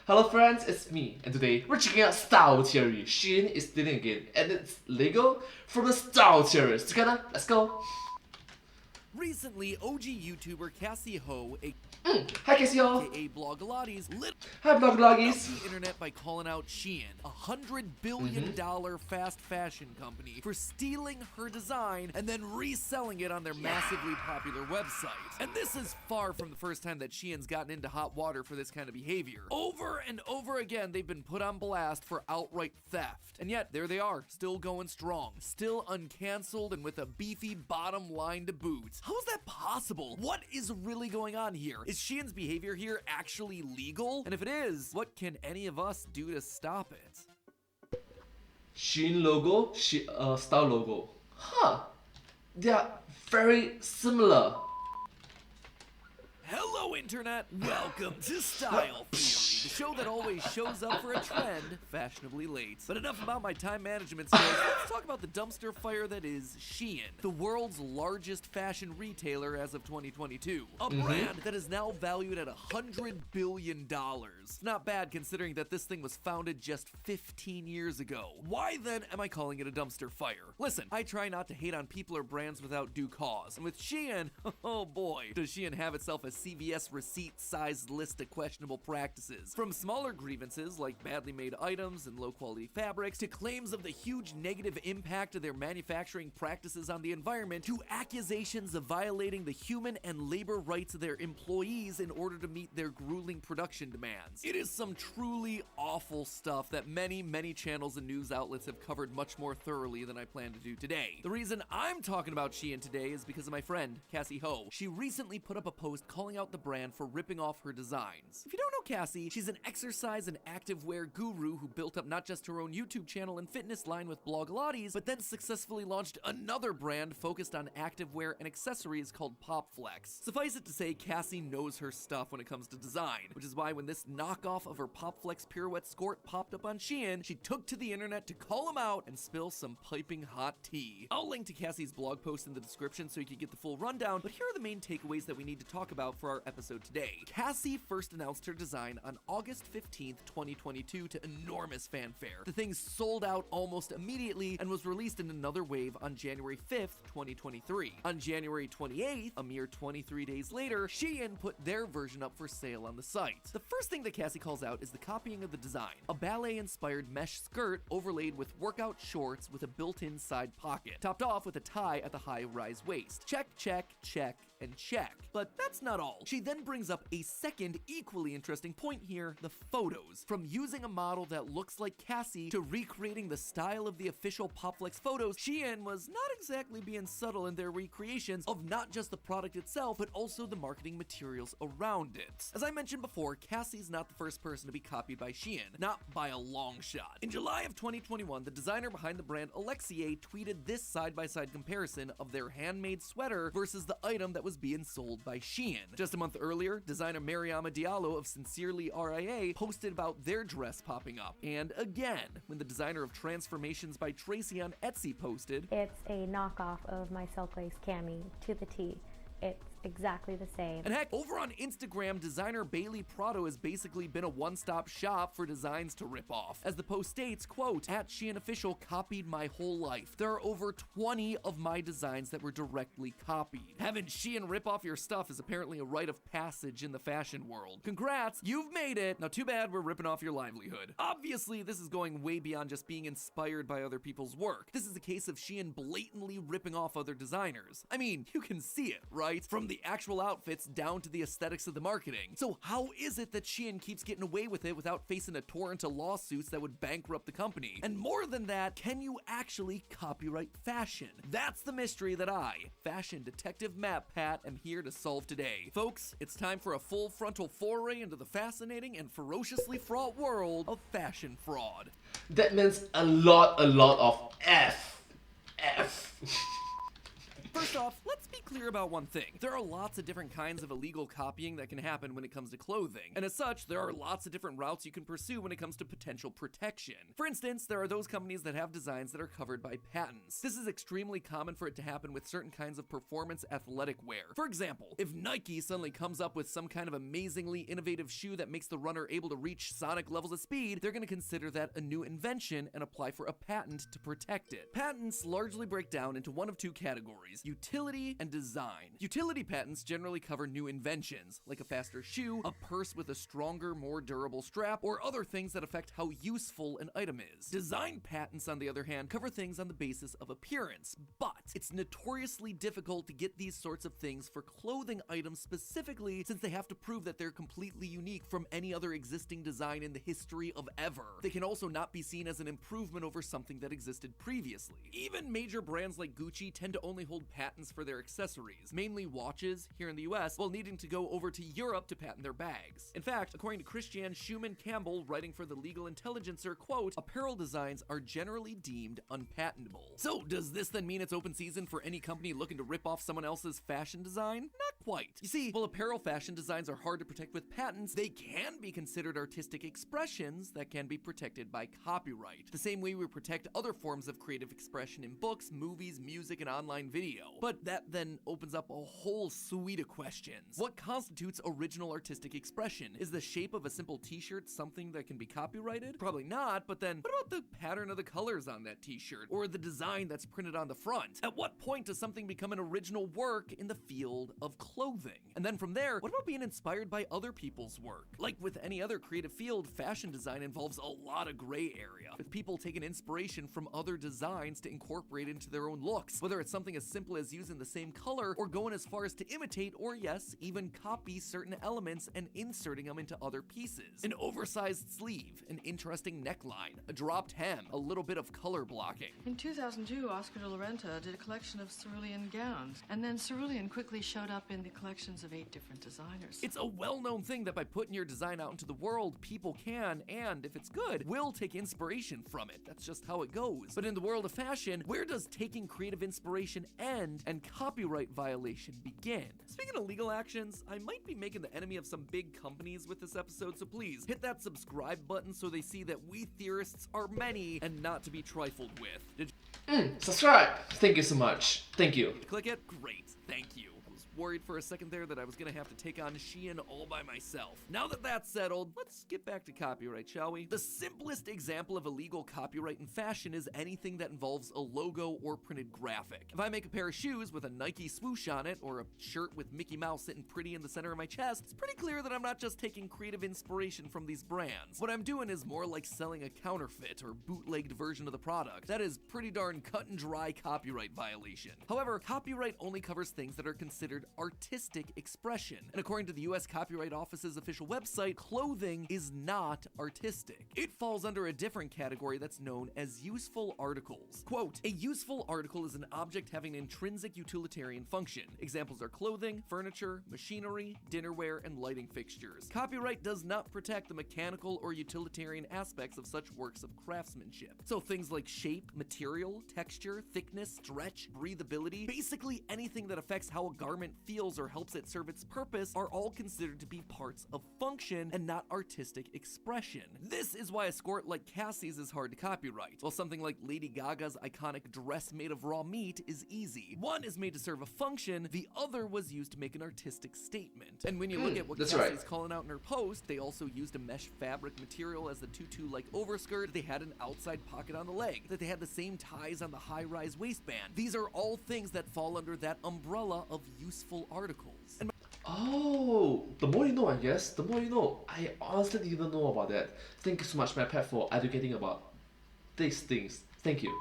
Hello friends, it's me, and today we're checking out style theory. SHEIN is stealing again, and it's legal from the style theorists. Together, let's go. Recently, OG YouTuber Cassie Ho, Hi Casey all. aka Blogilates, lit Hi up Blogilates. the internet by calling out SHEIN, a $100 billion fast fashion company, for stealing her design and then reselling it on their massively popular website. And this is far from the first time that SHEIN's gotten into hot water for this kind of behavior. Over and over again, they've been put on blast for outright theft. And yet, there they are, still going strong, still uncanceled and with a beefy bottom line to boot. How is that possible? What is really going on here? Is SHEIN's behavior here actually legal? And if it is, what can any of us do to stop it? SHEIN logo, style logo. Huh. They are very similar. Hello, Internet! Welcome to Style Theory, the show that always shows up for a trend fashionably late. But enough about my time management skills. Let's talk about the dumpster fire that is SHEIN, the world's largest fashion retailer as of 2022. A brand that is now valued at $100 billion. Not bad considering that this thing was founded just 15 years ago. Why then am I calling it a dumpster fire? Listen, I try not to hate on people or brands without due cause. And with SHEIN, oh boy, does SHEIN have itself a CVS receipt-sized list of questionable practices. From smaller grievances like badly made items and low-quality fabrics, to claims of the huge negative impact of their manufacturing practices on the environment, to accusations of violating the human and labor rights of their employees in order to meet their grueling production demands. It is some truly awful stuff that many channels and news outlets have covered much more thoroughly than I plan to do today. The reason I'm talking about SHEIN today is because of my friend, Cassie Ho. She recently put up a post calling out the brand for ripping off her designs. If you don't know Cassie, she's an exercise and activewear guru who built up not just her own YouTube channel and fitness line with Blogilates, but then successfully launched another brand focused on activewear and accessories called PopFlex. Suffice it to say, Cassie knows her stuff when it comes to design, which is why when this knockoff of her PopFlex pirouette skirt popped up on SHEIN, she took to the internet to call him out and spill some piping hot tea. I'll link to Cassie's blog post in the description so you can get the full rundown, but here are the main takeaways that we need to talk about for our episode today. Cassie first announced her design on August 15th, 2022 to enormous fanfare. The thing sold out almost immediately and was released in another wave on January 5th, 2023. On January 28th, a mere 23 days later, SHEIN put their version up for sale on the site. The first thing that Cassie calls out is the copying of the design. A ballet-inspired mesh skirt overlaid with workout shorts with a built-in side pocket, topped off with a tie at the high-rise waist. Check, and check. But that's not all. She then brings up a second equally interesting point here, the photos. From using a model that looks like Cassie to recreating the style of the official PopFlex photos, SHEIN was not exactly being subtle in their recreations of not just the product itself, but also the marketing materials around it. As I mentioned before, Cassie's not the first person to be copied by SHEIN, not by a long shot. In July of 2021, the designer behind the brand Alexia tweeted this side-by-side comparison of their handmade sweater versus the item that was being sold by SHEIN. Just a month earlier, designer Mariama Diallo of Sincerely RIA posted about their dress popping up. And again, when the designer of Transformations by Tracy on Etsy posted, "It's a knockoff of my silk lace cami to the T. It's exactly the same." And heck, over on Instagram, designer Bailey Prado has basically been a one-stop shop for designs to rip off. As the post states, quote, "@SHEIN official copied my whole life. There are over 20 of my designs that were directly copied. Having SHEIN rip off your stuff is apparently a rite of passage in the fashion world. Congrats, you've made it. Now too bad we're ripping off your livelihood." Obviously, this is going way beyond just being inspired by other people's work. This is a case of SHEIN blatantly ripping off other designers. I mean, you can see it, right? From the actual outfits down to the aesthetics of the marketing. So how is it that SHEIN keeps getting away with it without facing a torrent of lawsuits that would bankrupt the company? And more than that, can you actually copyright fashion? That's the mystery that I, fashion detective Matt Pat, am here to solve today. Folks, it's time for a full frontal foray into the fascinating and ferociously fraught world of fashion fraud. That means a lot of F. First off, let's be clear about one thing. There are lots of different kinds of illegal copying that can happen when it comes to clothing, and as such, there are lots of different routes you can pursue when it comes to potential protection. For instance, there are those companies that have designs that are covered by patents. This is extremely common for it to happen with certain kinds of performance athletic wear. For example, if Nike suddenly comes up with some kind of amazingly innovative shoe that makes the runner able to reach sonic levels of speed, they're going to consider that a new invention and apply for a patent to protect it. Patents largely break down into one of two categories: utility and design. Utility patents generally cover new inventions, like a faster shoe, a purse with a stronger, more durable strap, or other things that affect how useful an item is. Design patents, on the other hand, cover things on the basis of appearance, but it's notoriously difficult to get these sorts of things for clothing items specifically, since they have to prove that they're completely unique from any other existing design in the history of ever. They can also not be seen as an improvement over something that existed previously. Even major brands like Gucci tend to only hold patents for their accessories, mainly watches here in the US, while needing to go over to Europe to patent their bags. In fact, according to Christiane Schumann Campbell, writing for the Legal Intelligencer, quote, "Apparel designs are generally deemed unpatentable." So does this then mean it's open season for any company looking to rip off someone else's fashion design? Not quite. You see, while apparel fashion designs are hard to protect with patents, they can be considered artistic expressions that can be protected by copyright, the same way we protect other forms of creative expression in books, movies, music, and online video. But that then opens up a whole suite of questions. What constitutes original artistic expression? Is the shape of a simple t-shirt something that can be copyrighted? Probably not, but then what about the pattern of the colors on that t-shirt, or the design that's printed on the front? At what point does something become an original work in the field of clothing? And then from there, what about being inspired by other people's work? Like with any other creative field, fashion design involves a lot of gray area, with people taking inspiration from other designs to incorporate into their own looks, whether it's something as simple as using the same color, or going as far as to imitate, or yes, even copy certain elements and inserting them into other pieces. An oversized sleeve, an interesting neckline, a dropped hem, a little bit of color blocking. In 2002, Oscar de la Renta did a collection of cerulean gowns, and then cerulean quickly showed up in the collections of 8 different designers. It's a well-known thing that by putting your design out into the world, people can, and if it's good, will take inspiration from it. That's just how it goes. But in the world of fashion, where does taking creative inspiration end and copyright violation begin? Speaking of legal actions, I might be making the enemy of some big companies with this episode, so please hit that subscribe button so they see that we theorists are many and not to be trifled with. Did Subscribe. Thank you so much. Thank you. you click it? Great, thank you. I was worried for a second there that I was gonna have to take on SHEIN all by myself. Now that that's settled, let's get back to copyright, shall we? The simplest example of illegal copyright in fashion is anything that involves a logo or printed graphic. If I make a pair of shoes with a Nike swoosh on it, or a shirt with Mickey Mouse sitting pretty in the center of my chest, it's pretty clear that I'm not just taking creative inspiration from these brands. What I'm doing is more like selling a counterfeit or bootlegged version of the product. That is pretty darn cut and dry copyright violation. However, copyright only covers things that are considered artistic expression. And according to the US Copyright Office's official website, clothing is not artistic. It falls under a different category that's known as useful articles. Quote, "A useful article is an object having an intrinsic utilitarian function. Examples are clothing, furniture, machinery, dinnerware, and lighting fixtures. Copyright does not protect the mechanical or utilitarian aspects of such works of craftsmanship." So things like shape, material, texture, thickness, stretch, breathability, basically anything that affects how a garment feels or helps it serve its purpose are all considered to be parts of function and not artistic expression. This is why a skirt like Cassie's is hard to copyright, while something like Lady Gaga's iconic dress made of raw meat is easy. One is made to serve a function, the other was used to make an artistic statement. And when you look at what that's Cassie's right. calling out in her post, they also used a mesh fabric material as the tutu-like overskirt, they had an outside pocket on the leg, that they had the same ties on the high-rise waistband. These are all things that fall under that umbrella of useful articles. And Oh, the more you know, I guess. The more you know. I honestly didn't know about that. Thank you so much, my pet, for educating about these things. Thank you.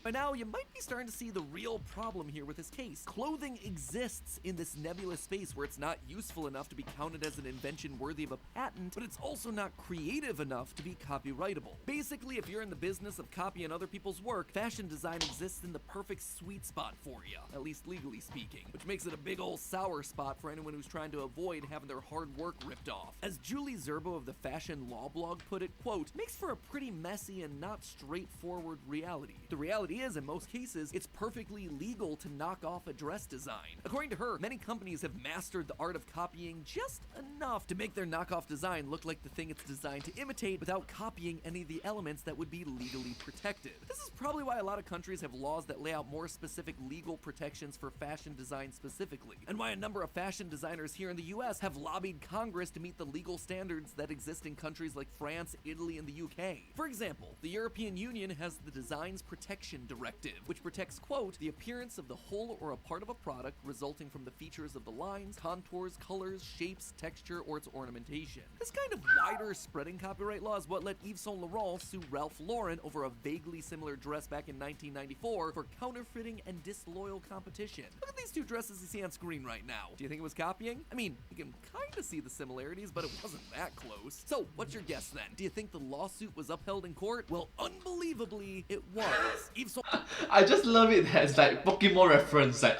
by now, you might be starting to see the real problem here with this case. Clothing exists in this nebulous space where it's not useful enough to be counted as an invention worthy of a patent, but it's also not creative enough to be copyrightable. Basically, if you're in the business of copying other people's work, fashion design exists in the perfect sweet spot for you, at least legally speaking, which makes it a big ol' sour spot for anyone who's trying to avoid having their hard work ripped off. As Julie Zerbo of the Fashion Law blog put it, quote, makes for a pretty messy and not straightforward reality. The reality reality is, in most cases, it's perfectly legal to knock off a dress design. According to her, many companies have mastered the art of copying just enough to make their knockoff design look like the thing it's designed to imitate without copying any of the elements that would be legally protected. This is probably why a lot of countries have laws that lay out more specific legal protections for fashion design specifically, and why a number of fashion designers here in the US have lobbied Congress to meet the legal standards that exist in countries like France, Italy, and the UK. For example, the European Union has the Designs Protection Directive, which protects, quote, the appearance of the whole or a part of a product resulting from the features of the lines, contours, colors, shapes, texture, or its ornamentation. This kind of wider spreading copyright law is what let Yves Saint Laurent sue Ralph Lauren over a vaguely similar dress back in 1994 for counterfeiting and disloyal competition. Look at these two dresses you see on screen right now. Do you think it was copying? I mean, you can kind of see the similarities, but it wasn't that close. So, what's your guess then? Do you think the lawsuit was upheld in court? Well, unbelievably, it was. Yves Saint I just love it that it's like Pokemon reference, like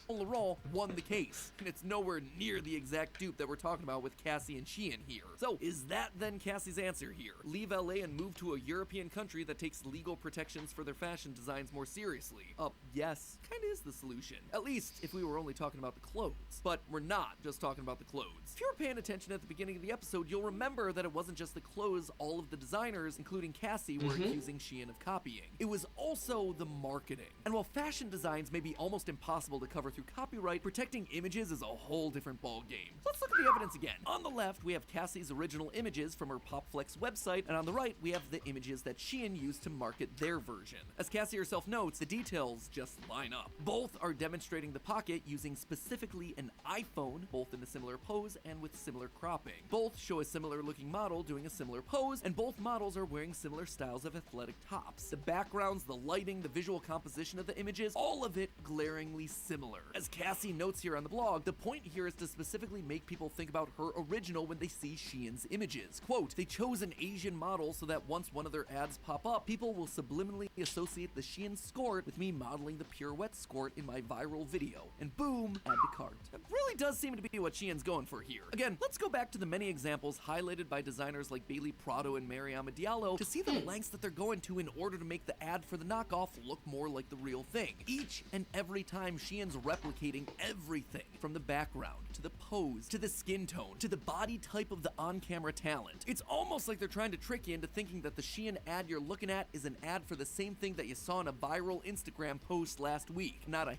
Laurent won the case, and it's nowhere near the exact dupe that we're talking about with Cassie and SHEIN here. So, is that then Cassie's answer here? Leave LA and move to a European country that takes legal protections for their fashion designs more seriously? Yes, kinda is the solution. At least, if we were only talking about the clothes. But we're not just talking about the clothes. If you were paying attention at the beginning of the episode, you'll remember that it wasn't just the clothes all of the designers, including Cassie, were accusing SHEIN of copying. It was also the marketing. And while fashion designs may be almost impossible to cover through copyright, protecting images is a whole different ballgame. So let's look at the evidence again. On the left, we have Cassie's original images from her PopFlex website, and on the right, we have the images that SHEIN used to market their version. As Cassie herself notes, the details just line up. Both are demonstrating the pocket using specifically an iPhone, both in a similar pose and with similar cropping. Both show a similar looking model doing a similar pose, and both models are wearing similar styles of athletic tops. The backgrounds, the lighting, the visual composition of the images, all of it glaringly similar. As Cassie notes here on the blog, the point here is to specifically make people think about her original when they see SHEIN's images. Quote, they chose an Asian model so that once one of their ads pop up, people will subliminally associate the SHEIN skirt with me modeling the pirouette skirt in my viral video. And boom, add to cart. It really does seem to be what SHEIN's going for here. Again, let's go back to the many examples highlighted by designers like Bailey Prado and Mariama Diallo to see the lengths that they're going to in order to make the ad for the knockoff look more like the real thing. Each and every time SHEIN's replicating everything from the background to the pose to the skin tone to the body type of the on-camera talent. It's almost like they're trying to trick you into thinking that the SHEIN ad you're looking at is an ad for the same thing that you saw in a viral Instagram post last week, not a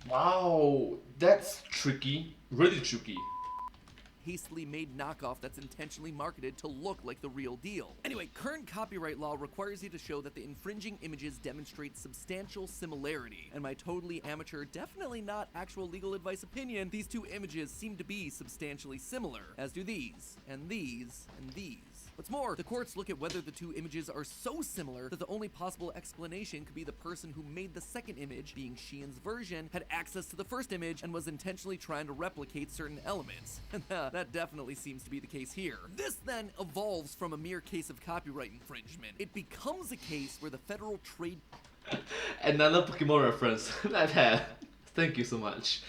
wow, that's tricky, really tricky. hastily made knockoff that's intentionally marketed to look like the real deal. Anyway, current copyright law requires you to show that the infringing images demonstrate substantial similarity. And my totally amateur, definitely not actual legal advice opinion, these two images seem to be substantially similar, as do these, and these, and these. What's more, the courts look at whether the two images are so similar that the only possible explanation could be the person who made the second image, being SHEIN's version, had access to the first image and was intentionally trying to replicate certain elements. And that definitely seems to be the case here. This then evolves from a mere case of copyright infringement. It becomes a case where the Federal Trade... Another Pokemon reference. MadPad, thank you so much.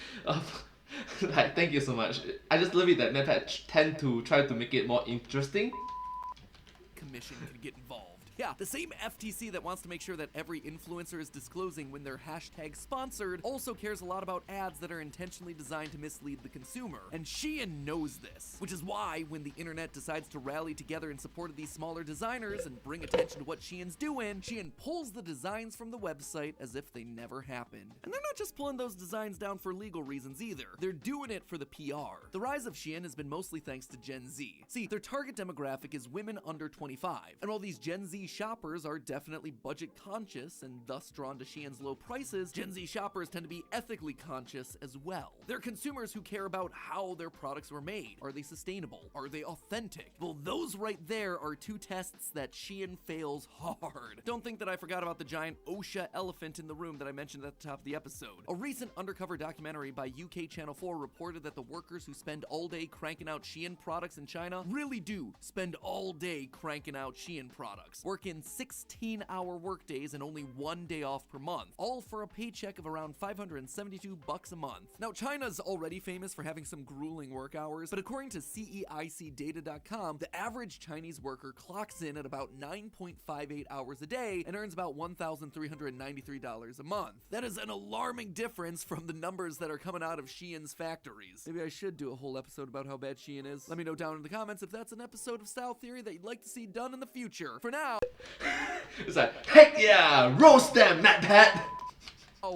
Thank you so much. I just love it that MadPad tend to try to make it more interesting. Commission could get involved. Yeah, the same FTC that wants to make sure that every influencer is disclosing when they're hashtag sponsored also cares a lot about ads that are intentionally designed to mislead the consumer. And SHEIN knows this, which is why when the internet decides to rally together in support of these smaller designers and bring attention to what SHEIN's doing, SHEIN pulls the designs from the website as if they never happened. And they're not just pulling those designs down for legal reasons either. They're doing it for the PR. The rise of SHEIN has been mostly thanks to Gen Z. See, their target demographic is women under 25. And while these Gen Z shoppers are definitely budget conscious and thus drawn to SHEIN's low prices, Gen Z shoppers tend to be ethically conscious as well. They're consumers who care about how their products were made. Are they sustainable? Are they authentic? Well, those right there are two tests that SHEIN fails hard. Don't think that I forgot about the giant OSHA elephant in the room that I mentioned at the top of the episode. A recent undercover documentary by UK Channel 4 reported that the workers who spend all day cranking out SHEIN products in China really do spend all day cranking out SHEIN products, working in 16-hour workdays and only 1 day off per month, all for a paycheck of around $572 a month. Now, China's already famous for having some grueling work hours, but according to CEICdata.com, the average Chinese worker clocks in at about 9.58 hours a day and earns about $1,393 a month. That is an alarming difference from the numbers that are coming out of SHEIN's factories. Maybe I should do a whole episode about how bad SHEIN is. Let me know down in the comments if that's an episode of Style Theory that you'd like to see done in the future. For now, It's like, heck yeah, roast them, Matt Pat.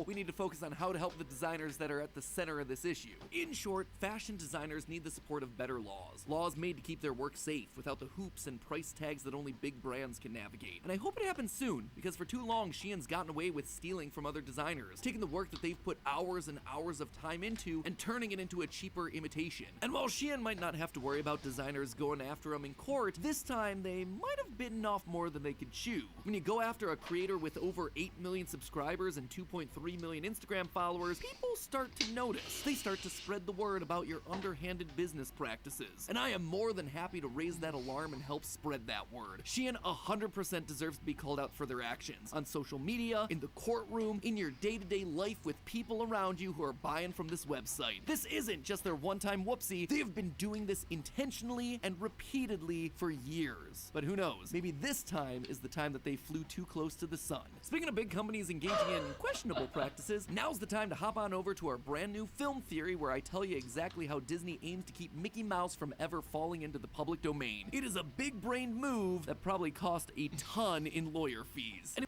we need to focus on how to help the designers that are at the center of this issue. In short, fashion designers need the support of better laws. Laws made to keep their work safe without the hoops and price tags that only big brands can navigate. And I hope it happens soon, because for too long, SHEIN's gotten away with stealing from other designers, taking the work that they've put hours and hours of time into and turning it into a cheaper imitation. And while SHEIN might not have to worry about designers going after them in court, this time they might have bitten off more than they could chew. When you go after a creator with over 8 million subscribers and 2.3 million Instagram followers, people start to notice. They start to spread the word about your underhanded business practices. And I am more than happy to raise that alarm and help spread that word. SHEIN 100% deserves to be called out for their actions. On social media, in the courtroom, in your day-to-day life with people around you who are buying from this website. This isn't just their one-time whoopsie. They have been doing this intentionally and repeatedly for years. But who knows? Maybe this time is the time that they flew too close to the sun. Speaking of big companies engaging in questionable practices, now's the time to hop on over to our brand new film theory where I tell you exactly how Disney aims to keep Mickey Mouse from ever falling into the public domain. It is a big-brained move that probably cost a ton in lawyer fees. And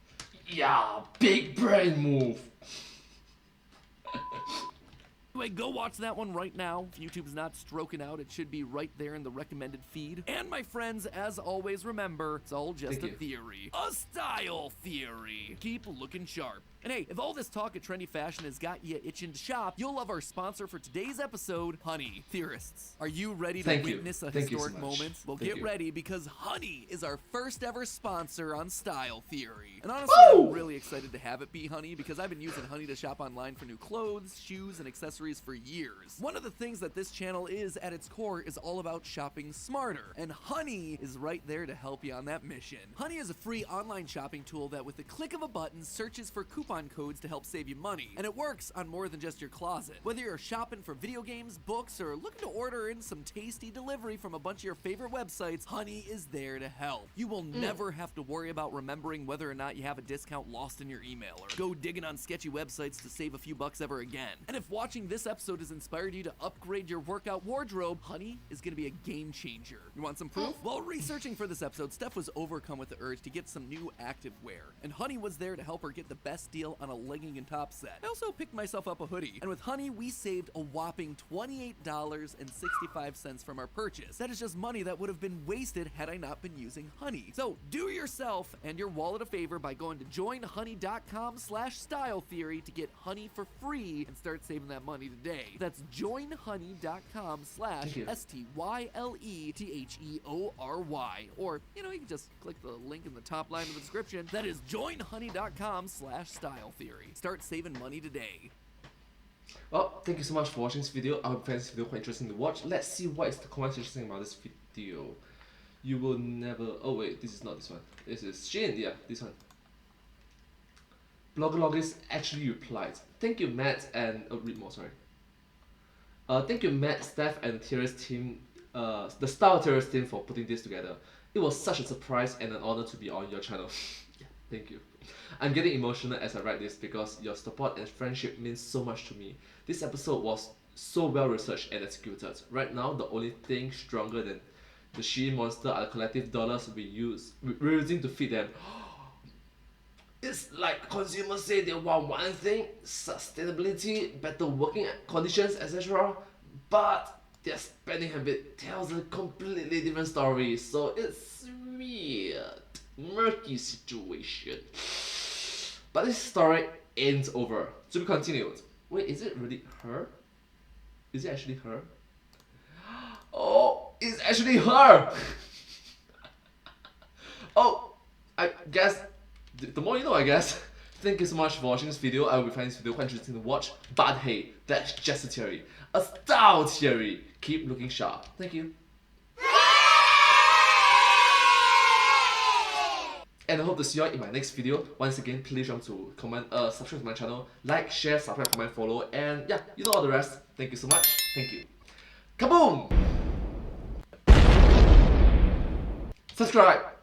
Yeah, big brain move. anyway, go watch that one right now. If YouTube's not stroking out, it should be right there in the recommended feed. And my friends, as always, remember, it's all just a theory. A style theory. Keep looking sharp. And hey, if all this talk of trendy fashion has got you itching to shop, you'll love our sponsor for today's episode, Honey. Theorists, are you ready to witness a historic moment? Well, get ready, because Honey is our first ever sponsor on Style Theory. And honestly, I'm really excited to have it be Honey, because I've been using Honey to shop online for new clothes, shoes, and accessories for years. One of the things that this channel is at its core is all about shopping smarter, and Honey is right there to help you on that mission. Honey is a free online shopping tool that with the click of a button searches for coupon codes to help save you money, and it works on more than just your closet. Whether you're shopping for video games, books, or looking to order in some tasty delivery from a bunch of your favorite websites, Honey is there to help. You will never have to worry about remembering whether or not you have a discount lost in your email, or go digging on sketchy websites to save a few bucks ever again. And if watching this episode has inspired you to upgrade your workout wardrobe, Honey is gonna be a game changer. You want some proof? While researching for this episode, Steph was overcome with the urge to get some new active wear, and Honey was there to help her get the best deal on a legging and top set. I also picked myself up a hoodie, and with Honey, we saved a whopping $28.65 from our purchase. That is just money that would have been wasted had I not been using Honey. So do yourself and your wallet a favor by going to joinhoney.com/styletheory to get Honey for free and start saving that money today. That's joinhoney.com/STYLETHEORY, or you can just click the link in the top line of the description. That is joinhoney.com/Style Theory. Start saving money today. Well, thank you so much for watching this video. I hope you find this video quite interesting to watch. Let's see what is the comments interesting about this video. You will never... Oh wait, this is not this one. This is SHEIN, yeah, this one. Blogologist actually replied. Thank you, Matt, and... Oh, read more, sorry. Thank you, Matt, Steph, and the Theorist team, the Style Theorist team for putting this together. It was such a surprise and an honor to be on your channel. Yeah, thank you. I'm getting emotional as I write this because your support and friendship means so much to me. This episode was so well researched and executed. Right now, the only thing stronger than the SHEIN monster are the collective dollars we're using to feed them. It's like consumers say they want one thing, sustainability, better working conditions, etc. But their spending habit tells a completely different story. So it's weird, murky situation. But this story ends over. To be continued. Wait, is it really her? Is it actually her? Oh, it's actually her! Oh, I guess, the more you know, I guess. Thank you so much for watching this video. I will find this video quite interesting to watch. But hey, that's just a theory. A style theory. Keep looking sharp. Thank you. and I hope to see you all in my next video. Once again, please remember to comment, subscribe to my channel, like, share, subscribe, comment, follow, and yeah, you know all the rest. Thank you so much. Thank you. Kaboom! Subscribe!